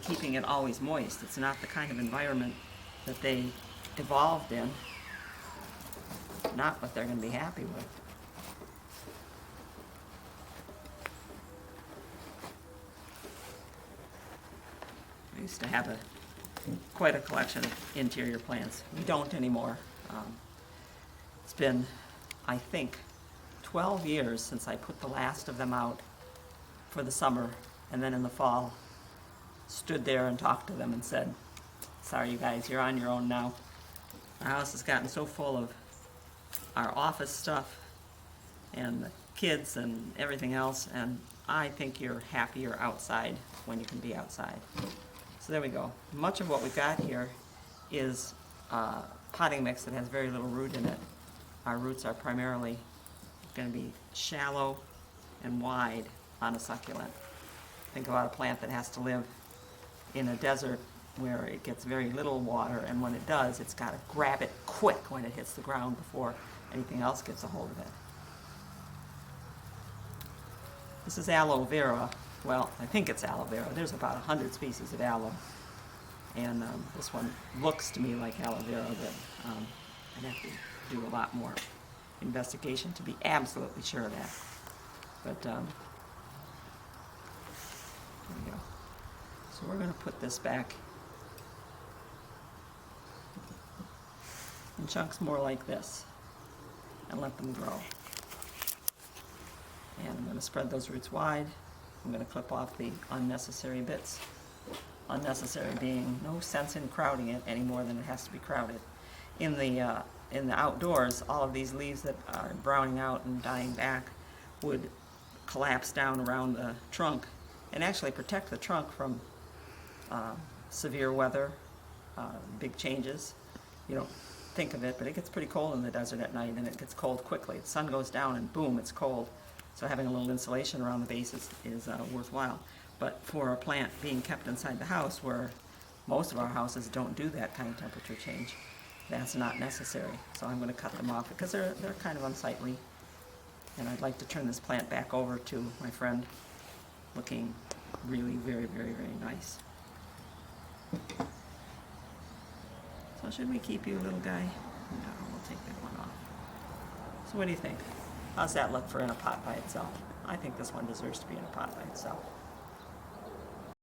keeping it always moist. It's not the kind of environment that they evolved in. Not what they're going to be happy with. I used to have quite a collection of interior plants. We don't anymore. It's been, I think, 12 years since I put the last of them out for the summer, and then in the fall stood there and talked to them and said, sorry you guys, you're on your own now. Our house has gotten so full of our office stuff and the kids and everything else, and I think you're happier outside when you can be outside. So there we go. Much of what we've got here is potting mix that has very little root in it. Our roots are primarily going to be shallow and wide on a succulent. Think about a plant that has to live in a desert where it gets very little water, and when it does, it's got to grab it quick when it hits the ground before anything else gets a hold of it. This is aloe vera. Well, I think it's aloe vera. There's about 100 species of aloe, and this one looks to me like aloe vera, but I'd have to do a lot more investigation to be absolutely sure of that. But there we go. So we're going to put this back in chunks more like this and let them grow. And I'm going to spread those roots wide. I'm going to clip off the unnecessary bits. Unnecessary being no sense in crowding it any more than it has to be crowded. In the outdoors, all of these leaves that are browning out and dying back would collapse down around the trunk and actually protect the trunk from severe weather, big changes. You don't think of it, but it gets pretty cold in the desert at night, and it gets cold quickly. The sun goes down and boom, it's cold. So having a little insulation around the base is worthwhile. But for a plant being kept inside the house, where most of our houses don't do that kind of temperature change, that's not necessary. So I'm going to cut them off because they're kind of unsightly. And I'd like to turn this plant back over to my friend, looking really very, very, very nice. So should we keep you, little guy? No, we'll take that one off. So what do you think? How's that look for in a pot by itself? I think this one deserves to be in a pot by itself.